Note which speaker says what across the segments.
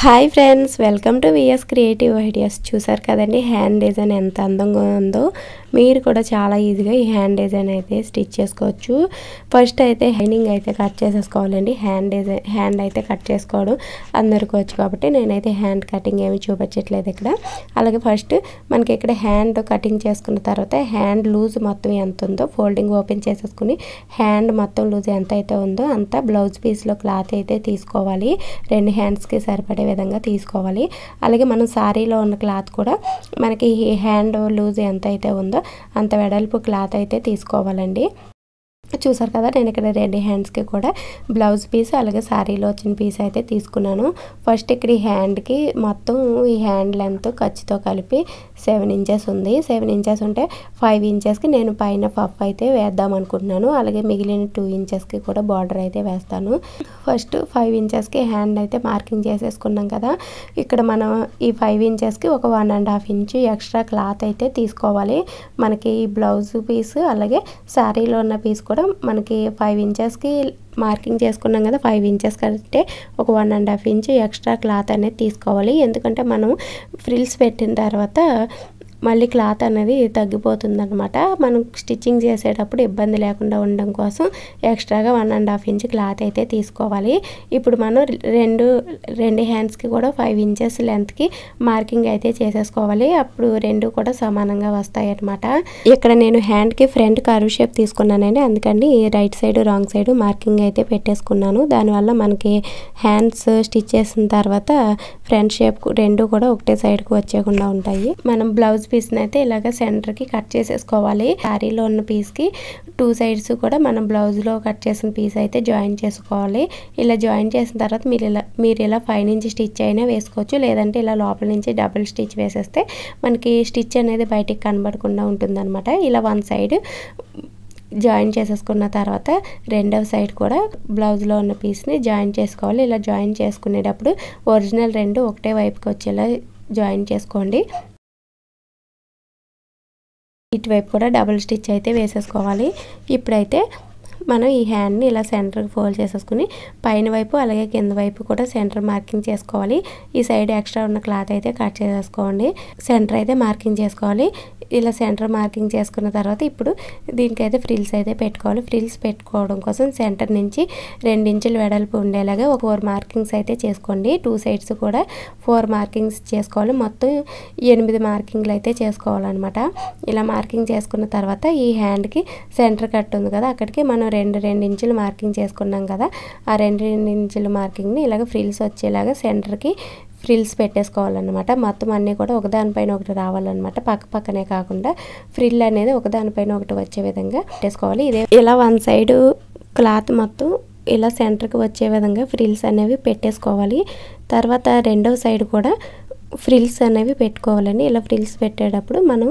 Speaker 1: Hi friends, welcome to V S creative ideas. చూసారు కదండి hand design ఎంత అందంగా ఉందో. మీరు కూడా చాలా ఈజీగా ఈ హ్యాండ్ డిజైన్ అయితే స్టిచ్ చేసుకోవచ్చు. ఫస్ట్ అయితే లైనింగ్ అయితే కట్ చేసేసుకోవాలండి. హ్యాండ్ అయితే కట్ చేసుకోవడం అందరికీ వచ్చు కాబట్టి నేనైతే హ్యాండ్ కటింగ్ ఏమి చూపించట్లేదు ఇక్కడ. అలాగే ఫస్ట్ మనకి ఇక్కడ హ్యాండ్ కటింగ్ చేసుకున్న తర్వాత హ్యాండ్ లూజ్ మొత్తం ఎంత ఉందో ఫోల్డింగ్ ఓపెన్ చేసేసుకుని హ్యాండ్ మొత్తం లూజ్ ఎంత అయితే ఉందో అంత బ్లౌజ్ పీస్లో క్లాత్ అయితే తీసుకోవాలి. రెండు హ్యాండ్స్కి సరిపడే విధంగా తీసుకోవాలి. అలాగే మనం సారీలో ఉన్న క్లాత్ కూడా మనకి హ్యాండ్ లూజ్ ఎంత అయితే ఉందో అంత వెడల్పు క్లాత్ అయితే తీసుకోవాలండి. చూసారు కదా, నేను ఇక్కడ రెండు హ్యాండ్స్కి కూడా బ్లౌజ్ పీస్ అలాగే శారీలో వచ్చిన పీస్ అయితే తీసుకున్నాను. ఫస్ట్ ఇక్కడ ఈ హ్యాండ్కి మొత్తం ఈ హ్యాండ్ లెంత్ ఖర్చుతో కలిపి 7 ఇంచెస్ ఉంది. 7 ఇంచెస్ ఉంటే 5 ఇంచెస్కి నేను పైన పఫ్ అయితే వేద్దాం అనుకుంటున్నాను. అలాగే మిగిలిన 2 ఇంచెస్కి కూడా బార్డర్ అయితే వేస్తాను. ఫస్ట్ 5 ఇంచెస్కి హ్యాండ్ అయితే మార్కింగ్ చేసేసుకున్నాం కదా. ఇక్కడ మనం ఈ 5 ఇంచెస్కి ఒక 1.5 ఇంచు ఎక్స్ట్రా క్లాత్ అయితే తీసుకోవాలి. మనకి బ్లౌజ్ పీస్ అలాగే శారీలో ఉన్న పీస్ కూడా మనకి 5 ఇంచెస్కి మార్కింగ్ చేసుకున్నాం కదా. 5 ఇంచెస్ కంటే ఒక 1.5 ఇంచు ఎక్స్ట్రా క్లాత్ అనేది తీసుకోవాలి. ఎందుకంటే మనం ఫ్రిల్స్ పెట్టిన తర్వాత మళ్ళీ క్లాత్ అనేది తగ్గిపోతుంది అనమాట. మనం స్టిచ్చింగ్ చేసేటప్పుడు ఇబ్బంది లేకుండా ఉండడం కోసం ఎక్స్ట్రాగా 1.5 ఇంచ్ క్లాత్ అయితే తీసుకోవాలి. ఇప్పుడు మనం రెండు హ్యాండ్స్కి కూడా 5 ఇంచెస్ లెంత్కి మార్కింగ్ అయితే చేసేసుకోవాలి. అప్పుడు రెండు కూడా సమానంగా వస్తాయి అనమాట. ఇక్కడ నేను హ్యాండ్కి ఫ్రంట్ కర్వ్ షేప్ తీసుకున్నానండి. అందుకని right side wrong side marking అయితే పెట్టేసుకున్నాను. దానివల్ల మనకి హ్యాండ్స్ స్టిచ్ చేసిన తర్వాత ఫ్రంట్ షేప్ రెండు కూడా ఒకటే సైడ్కి వచ్చేకుండా ఉంటాయి. మనం బ్లౌజ్ పీస్ని అయితే ఇలాగ సెంటర్కి కట్ చేసేసుకోవాలి. శారీలో ఉన్న పీస్కి 2 సైడ్స్ కూడా మనం బ్లౌజ్లో కట్ చేసిన పీస్ అయితే జాయిన్ చేసుకోవాలి. ఇలా జాయిన్ చేసిన తర్వాత మీరు ఇలా పైనుంచి స్టిచ్ అయినా వేసుకోవచ్చు. లేదంటే ఇలా లోపల నుంచి డబుల్ స్టిచ్ వేసేస్తే మనకి స్టిచ్ అనేది బయటికి కనబడకుండా ఉంటుందన్నమాట. ఇలా 1 సైడ్ జాయిన్ చేసేసుకున్న తర్వాత రెండవ సైడ్ కూడా బ్లౌజ్లో ఉన్న పీస్ని జాయిన్ చేసుకోవాలి. ఇలా జాయిన్ చేసుకునేటప్పుడు ఒరిజినల్ రెండు ఒకటే వైపుకి వచ్చేలా జాయిన్ చేసుకోండి. ఇటువైపు కూడా డబుల్ స్టిచ్ అయితే వేసేసుకోవాలి. ఇప్పుడైతే మనం ఈ హ్యాండ్ని ఇలా సెంటర్కి ఫోల్డ్ చేసేసుకుని పైన వైపు అలాగే కింద వైపు కూడా సెంటర్ మార్కింగ్ చేసుకోవాలి. ఈ సైడ్ ఎక్స్ట్రా ఉన్న క్లాత్ అయితే కట్ చేసేసుకోండి. సెంటర్ అయితే మార్కింగ్ చేసుకోవాలి. ఇలా సెంటర్ మార్కింగ్ చేసుకున్న తర్వాత ఇప్పుడు దీనికైతే ఫ్రిల్స్ అయితే పెట్టుకోవాలి. ఫ్రిల్స్ పెట్టుకోవడం కోసం సెంటర్ నుంచి 2 ఇంచులు వెడల్పు ఉండేలాగా ఒక 4 మార్కింగ్స్ అయితే చేసుకోండి. 2 సైడ్స్ కూడా 4 మార్కింగ్స్ చేసుకోవాలి. మొత్తం 8 మార్కింగ్లు అయితే చేసుకోవాలన్నమాట. ఇలా మార్కింగ్ చేసుకున్న తర్వాత ఈ హ్యాండ్కి సెంటర్ కట్ ఉంది కదా, అక్కడికి మనం 2 ఇంచులు మార్కింగ్ చేసుకున్నాం కదా. ఆ 2 ఇంచుల మార్కింగ్ని ఇలాగ ఫ్రిల్స్ వచ్చేలాగా సెంటర్కి ఫ్రిల్స్ పెట్టేసుకోవాలన్నమాట. మొత్తం అన్నీ కూడా ఒకదానిపైన ఒకటి రావాలన్నమాట. పక్కనే కాకుండా ఫ్రిల్ అనేది ఒకదానిపైన ఒకటి వచ్చే విధంగా పెట్టేసుకోవాలి. ఇలా 1 సైడ్ క్లాత్ మొత్తం ఇలా సెంటర్కి వచ్చే విధంగా ఫ్రిల్స్ అనేవి పెట్టేసుకోవాలి. తర్వాత రెండవ సైడ్ కూడా ఫ్రిల్స్ అనేవి పెట్టుకోవాలండి. ఇలా ఫ్రిల్స్ పెట్టేటప్పుడు మనం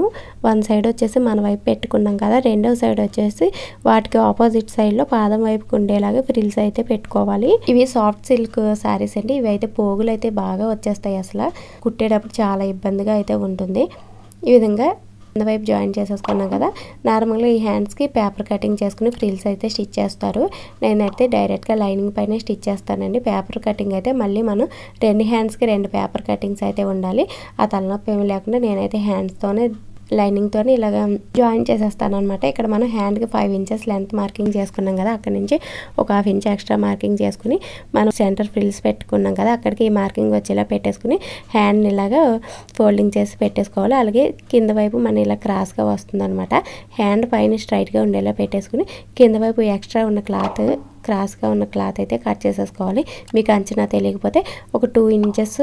Speaker 1: 1 సైడ్ వచ్చేసి మన వైపు పెట్టుకున్నాం కదా, రెండవ సైడ్ వచ్చేసి వాటికి ఆపోజిట్ సైడ్లో పాదం వైపుకి ఉండేలాగా ఫ్రిల్స్ అయితే పెట్టుకోవాలి. ఇవి సాఫ్ట్ సిల్క్ శారీస్ అండి. ఇవి అయితే పోగులు అయితే బాగా వచ్చేస్తాయి. అసలు కుట్టేటప్పుడు చాలా ఇబ్బందిగా అయితే ఉంటుంది. ఈ విధంగా కింద వైపు జాయిన్ చేసేసుకున్నాం కదా. నార్మల్గా ఈ హ్యాండ్స్కి పేపర్ కటింగ్ చేసుకుని ఫ్రిల్స్ అయితే స్టిచ్ చేస్తారు. నేనైతే డైరెక్ట్గా లైనింగ్ పైన స్టిచ్ చేస్తానండి. పేపర్ కటింగ్ అయితే మళ్ళీ మనం 2 హ్యాండ్స్కి 2 పేపర్ కటింగ్స్ అయితే ఉండాలి. ఆ తలనొప్పి ఏమి లేకుండా నేనైతే హ్యాండ్స్తోనే లైనింగ్తో ఇలాగ జాయిన్ చేసేస్తాను అనమాట. ఇక్కడ మనం హ్యాండ్కి 5 ఇంచెస్ లెంత్ మార్కింగ్ చేసుకున్నాం కదా, అక్కడి నుంచి ఒక 1/2 ఇంచ్ ఎక్స్ట్రా మార్కింగ్ చేసుకుని మనం సెంటర్ ఫ్రిల్స్ పెట్టుకున్నాం కదా, అక్కడికి ఈ మార్కింగ్ వచ్చేలా పెట్టేసుకుని హ్యాండ్ని ఇలాగా ఫోల్డింగ్ చేసి పెట్టేసుకోవాలి. అలాగే కింద వైపు మన ఇలా క్రాస్గా వస్తుంది అనమాట. హ్యాండ్ పైన స్ట్రైట్గా ఉండేలా పెట్టేసుకుని కింద వైపు ఎక్స్ట్రా ఉన్న క్లాత్ క్రాస్గా ఉన్న క్లాత్ అయితే కట్ చేసేసుకోవాలి. మీకు అంచనా తెలియకపోతే ఒక 2 ఇంచెస్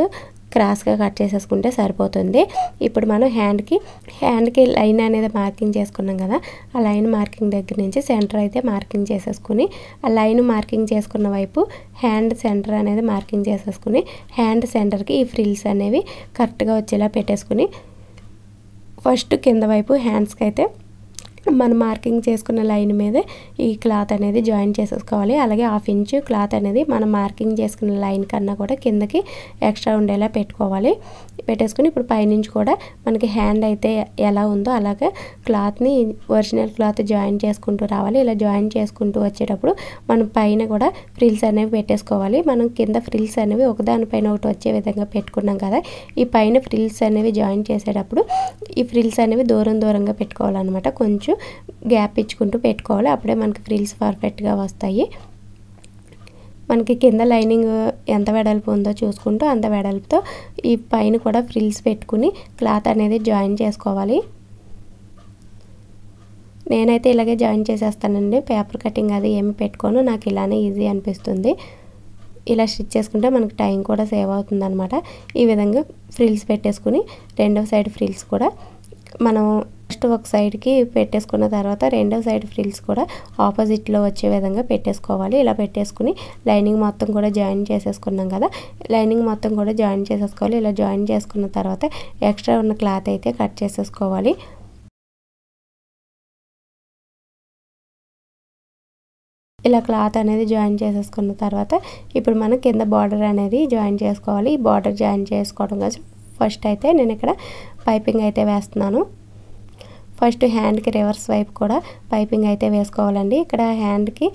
Speaker 1: క్రాస్గా కట్ చేసేసుకుంటే సరిపోతుంది. ఇప్పుడు మనం హ్యాండ్కి లైన్ అనేది మార్కింగ్ చేసుకున్నాం కదా, ఆ లైన్ మార్కింగ్ దగ్గర నుంచి సెంటర్ అయితే మార్కింగ్ చేసేసుకుని ఆ లైన్ మార్కింగ్ చేసుకున్న వైపు హ్యాండ్ సెంటర్ అనేది మార్కింగ్ చేసేసుకుని హ్యాండ్ సెంటర్కి ఈ ఫ్రిల్స్ అనేవి కరెక్ట్గా వచ్చేలా పెట్టేసుకుని ఫస్ట్ కింద వైపు హ్యాండ్స్కి అయితే మనం మార్కింగ్ చేసుకున్న లైన్ మీదే ఈ క్లాత్ అనేది జాయిన్ చేసేసుకోవాలి. అలాగే 1/2 ఇంచ్ క్లాత్ అనేది మనం మార్కింగ్ చేసుకున్న లైన్ కన్నా కూడా కిందకి ఎక్స్ట్రా ఉండేలా పెట్టుకోవాలి. పెట్టేసుకుని ఇప్పుడు పైనుంచి కూడా మనకి హ్యాండ్ అయితే ఎలా ఉందో అలాగే క్లాత్ని ఒరిజినల్ క్లాత్ జాయిన్ చేసుకుంటూ రావాలి. ఇలా జాయిన్ చేసుకుంటూ వచ్చేటప్పుడు మనం పైన కూడా ఫ్రిల్స్ అనేవి పెట్టేసుకోవాలి. మనం కింద ఫ్రిల్స్ అనేవి ఒకదానిపైన ఒకటి వచ్చే విధంగా పెట్టుకున్నాం కదా. ఈ పైన ఫ్రిల్స్ అనేవి జాయిన్ చేసేటప్పుడు ఈ ఫ్రిల్స్ అనేవి దూరంగా పెట్టుకోవాలన్నమాట. కొంచెం గ్యాప్ ఇచ్చుకుంటూ పెట్టుకోవాలి. అప్పుడే మనకి ఫ్రిల్స్ పర్ఫెక్ట్గా వస్తాయి. మనకి కింద లైనింగ్ ఎంత వెడల్పు ఉందో చూసుకుంటూ అంత వెడల్పుతో ఈ పైన కూడా ఫ్రిల్స్ పెట్టుకుని క్లాత్ అనేది జాయిన్ చేసుకోవాలి. నేనైతే ఇలాగే జాయిన్ చేసేస్తానండి. పేపర్ కటింగ్ అది ఏమి పెట్టుకోను, నాకు ఇలానే ఈజీ అనిపిస్తుంది. ఇలా స్టిచ్ చేసుకుంటే మనకి టైం కూడా సేవ్ అవుతుంది అనమాట. ఈ విధంగా ఫ్రిల్స్ పెట్టేసుకుని రెండవ సైడ్ ఫ్రిల్స్ కూడా మనం ఫస్ట్ ఒక సైడ్కి పెట్టేసుకున్న తర్వాత రెండవ సైడ్ ఫ్రిల్స్ కూడా ఆపోజిట్లో వచ్చే విధంగా పెట్టేసుకోవాలి. ఇలా పెట్టేసుకుని లైనింగ్ మొత్తం కూడా జాయిన్ చేసేసుకున్నాం కదా. లైనింగ్ మొత్తం కూడా జాయిన్ చేసేసుకోవాలి. ఇలా జాయిన్ చేసుకున్న తర్వాత ఎక్స్ట్రా ఉన్న క్లాత్ అయితే కట్ చేసేసుకోవాలి. ఇలా క్లాత్ అనేది జాయిన్ చేసేసుకున్న తర్వాత ఇప్పుడు మనం కింద బార్డర్ అనేది జాయిన్ చేసుకోవాలి. ఈ బార్డర్ జాయిన్ చేసుకోవడం కోసం ఫస్ట్ అయితే నేను ఇక్కడ పైపింగ్ అయితే వేస్తున్నాను. ఫస్ట్ హ్యాండ్కి రివర్స్ వైపు కూడా పైపింగ్ అయితే వేసుకోవాలండి. ఇక్కడ హ్యాండ్కి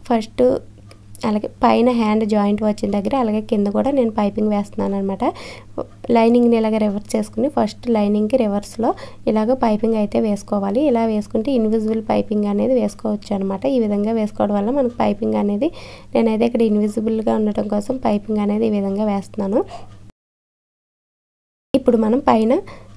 Speaker 1: ఫస్ట్ అలాగే పైన హ్యాండ్ జాయింట్ వచ్చిన దగ్గర అలాగే కింద కూడా నేను పైపింగ్ వేస్తున్నాను అనమాట. లైనింగ్ని ఇలాగ రివర్స్ చేసుకుని ఫస్ట్ లైనింగ్కి రివర్స్లో ఇలాగ పైపింగ్ అయితే వేసుకోవాలి. ఇలా వేసుకుంటే ఇన్విజిబుల్ పైపింగ్ అనేది వేసుకోవచ్చు అనమాట. ఈ విధంగా వేసుకోవడం వల్ల మనకు పైపింగ్ అనేది నేనైతే ఇక్కడ ఇన్విజిబుల్గా ఉండటం కోసం పైపింగ్ అనేది ఈ విధంగా వేస్తున్నాను. ఇప్పుడు మనం పైన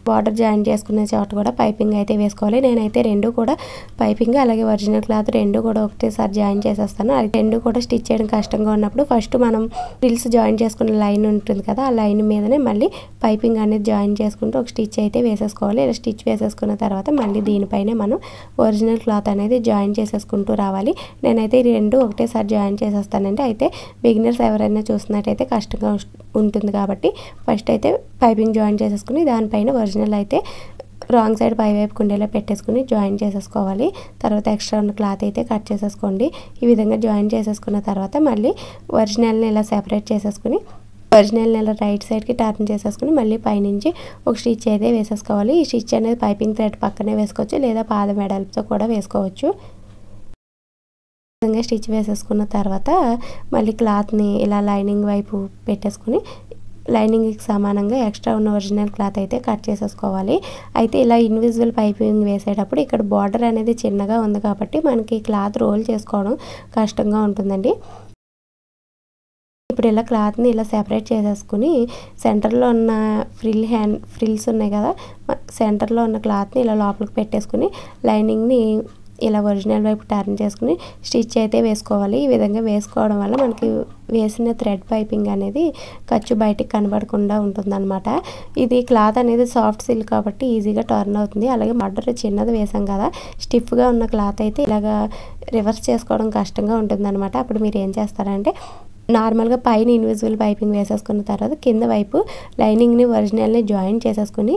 Speaker 1: బార్డర్ జాయిన్ చేసుకునే చోట కూడా పైపింగ్ అయితే వేసుకోవాలి. నేనైతే రెండు కూడా పైపింగ్ అలాగే ఒరిజినల్ క్లాత్ రెండు కూడా ఒకటేసారి జాయిన్ చేసేస్తాను. అది రెండు కూడా స్టిచ్ చేయడం కష్టంగా ఉన్నప్పుడు ఫస్ట్ మనం ఫ్రిల్స్ జాయిన్ చేసుకునే లైన్ ఉంటుంది కదా, ఆ లైన్ మీదనే మళ్ళీ పైపింగ్ అనేది జాయిన్ చేసుకుంటూ ఒక స్టిచ్ అయితే వేసేసుకోవాలి. ఇలా స్టిచ్ వేసేసుకున్న తర్వాత మళ్ళీ దీనిపైనే మనం ఒరిజినల్ క్లాత్ అనేది జాయిన్ చేసేసుకుంటూ రావాలి. నేనైతే ఈ రెండు ఒకటేసారి జాయిన్ చేసేస్తానండి. అయితే బిగినర్స్ ఎవరైనా చూస్తున్నట్టయితే కష్టంగా ఉంటుంది కాబట్టి ఫస్ట్ అయితే పైపింగ్ జాయిన్ చేసేసుకుని దానిపైన ఒరిజినల్ అయితే రాంగ్ సైడ్ పై వైపు కుండేలా పెట్టేసుకుని జాయిన్ చేసేసుకోవాలి. తర్వాత ఎక్స్ట్రా ఉన్న క్లాత్ అయితే కట్ చేసేసుకోండి. ఈ విధంగా జాయిన్ చేసేసుకున్న తర్వాత మళ్ళీ ఒరిజినల్ని ఇలా సెపరేట్ చేసేసుకుని ఒరిజినల్ని ఇలా రైట్ సైడ్కి టర్న్ చేసేసుకుని మళ్ళీ పైనుంచి ఒక స్టిచ్ అయితే వేసేసుకోవాలి. ఈ స్టిచ్ అనేది పైపింగ్ థ్రెడ్ పక్కనే వేసుకోవచ్చు లేదా పాదం వెడల్పుతో కూడా వేసుకోవచ్చు. విధంగా స్టిచ్ వేసేసుకున్న తర్వాత మళ్ళీ క్లాత్ని ఇలా లైనింగ్ వైపు పెట్టేసుకుని లైనింగ్కి సమానంగా ఎక్స్ట్రా ఉన్న ఒరిజినల్ క్లాత్ అయితే కట్ చేసేసుకోవాలి. అయితే ఇలా ఇన్విజిబుల్ పైపింగ్ వేసేటప్పుడు ఇక్కడ బార్డర్ అనేది చిన్నగా ఉంది కాబట్టి మనకి క్లాత్ రోల్ చేసుకోవడం కష్టంగా ఉంటుందండి. ఇప్పుడు ఇలా క్లాత్ని ఇలా సెపరేట్ చేసేసుకుని సెంటర్లో ఉన్న ఫ్రిల్స్ ఉన్నాయి కదా, సెంటర్లో ఉన్న క్లాత్ని ఇలా లోపలికి పెట్టేసుకుని లైనింగ్ని ఇలా ఒరిజినల్ వైపు టర్న్ చేసుకుని స్టిచ్ అయితే వేసుకోవాలి. ఈ విధంగా వేసుకోవడం వల్ల మనకి వేసిన థ్రెడ్ పైపింగ్ అనేది ఖర్చు బయటికి కనబడకుండా ఉంటుందన్నమాట. ఇది క్లాత్ అనేది సాఫ్ట్ సిల్క్ కాబట్టి ఈజీగా టర్న్ అవుతుంది. అలాగే బార్డర్ చిన్నది వేసాం కదా, స్టిఫ్గా ఉన్న క్లాత్ అయితే ఇలాగా రివర్స్ చేసుకోవడం కష్టంగా ఉంటుందన్నమాట. అప్పుడు మీరు ఏం చేస్తారంటే నార్మల్గా పైన ఇన్విజిబుల్ పైపింగ్ వేసేసుకున్న తర్వాత కింద వైపు లైనింగ్ని ఒరిజినల్ని జాయిన్ చేసేసుకుని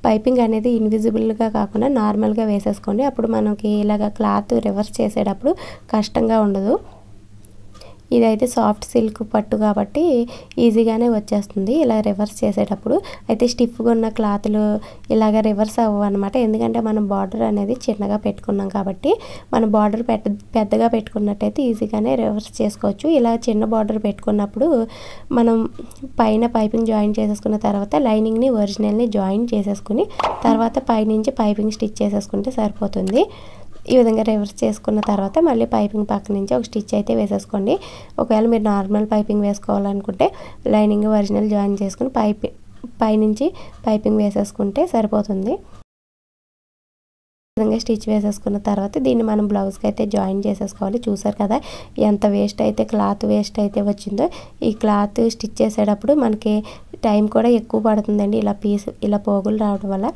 Speaker 1: పైపింగ్ అనేది ఇన్విజిబుల్గా కాకుండా నార్మల్గా వేసేసుకోండి. అప్పుడు మనకి ఇలాగ క్లాత్ రివర్స్ చేసేటప్పుడు కష్టంగా ఉండదు. ఇదైతే సాఫ్ట్ సిల్క్ పట్టు కాబట్టి ఈజీగానే వచ్చేస్తుంది ఇలా రివర్స్ చేసేటప్పుడు. అయితే స్టిఫ్గా ఉన్న క్లాత్లు ఇలాగ రివర్స్ అవ్వవు అనమాట. ఎందుకంటే మనం బార్డర్ అనేది చిన్నగా పెట్టుకున్నాం కాబట్టి మనం బార్డర్ పెద్దగా పెట్టుకున్నట్టయితే ఈజీగానే రివర్స్ చేసుకోవచ్చు. ఇలా చిన్న బార్డర్ పెట్టుకున్నప్పుడు మనం పైన పైపింగ్ జాయిన్ చేసేసుకున్న తర్వాత లైనింగ్ని ఒరిజినల్ని జాయిన్ చేసేసుకుని తర్వాత పైనుంచి పైపింగ్ స్టిచ్ చేసేసుకుంటే సరిపోతుంది. ఈ విధంగా రివర్స్ చేసుకున్న తర్వాత మళ్ళీ పైపింగ్ పక్క నుంచి ఒక స్టిచ్ అయితే వేసేసుకోండి. ఒకవేళ మీరు నార్మల్ పైపింగ్ వేసుకోవాలనుకుంటే లైనింగ్ ఒరిజినల్ జాయిన్ చేసుకుని పైనుంచి పైపింగ్ వేసేసుకుంటే సరిపోతుంది. ఈ విధంగా స్టిచ్ వేసేసుకున్న తర్వాత దీన్ని మనం బ్లౌజ్కి అయితే జాయిన్ చేసేసుకోవాలి. చూసారు కదా ఎంత క్లాత్ వేస్ట్ అయితే వచ్చిందో. ఈ క్లాత్ స్టిచ్ చేసేటప్పుడు మనకి టైం కూడా ఎక్కువ పడుతుందండి ఇలా పోగులు రావడం వల్ల.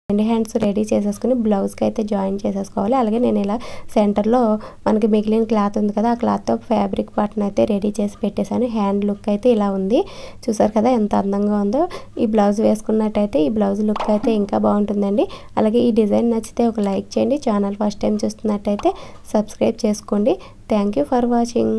Speaker 1: రెండు హ్యాండ్స్ రెడీ చేసేసుకుని బ్లౌజ్కి అయితే జాయిన్ చేసేసుకోవాలి. అలాగే నేను ఇలా సెంటర్లో మనకి మిగిలిన క్లాత్ ఉంది కదా, ఆ క్లాత్తో ఫ్యాబ్రిక్ పార్ట్ని అయితే రెడీ చేసి పెట్టేశాను. హ్యాండ్ లుక్ అయితే ఇలా ఉంది. చూసారు కదా ఎంత అందంగా ఉందో. ఈ బ్లౌజ్ వేసుకున్నట్టయితే ఈ బ్లౌజ్ లుక్ అయితే ఇంకా బాగుంటుందండి. అలాగే ఈ డిజైన్ నచ్చితే ఒక లైక్ చేయండి. ఛానల్ ఫస్ట్ టైం చూస్తున్నట్టయితే సబ్స్క్రైబ్ చేసుకోండి. Thank you for watching.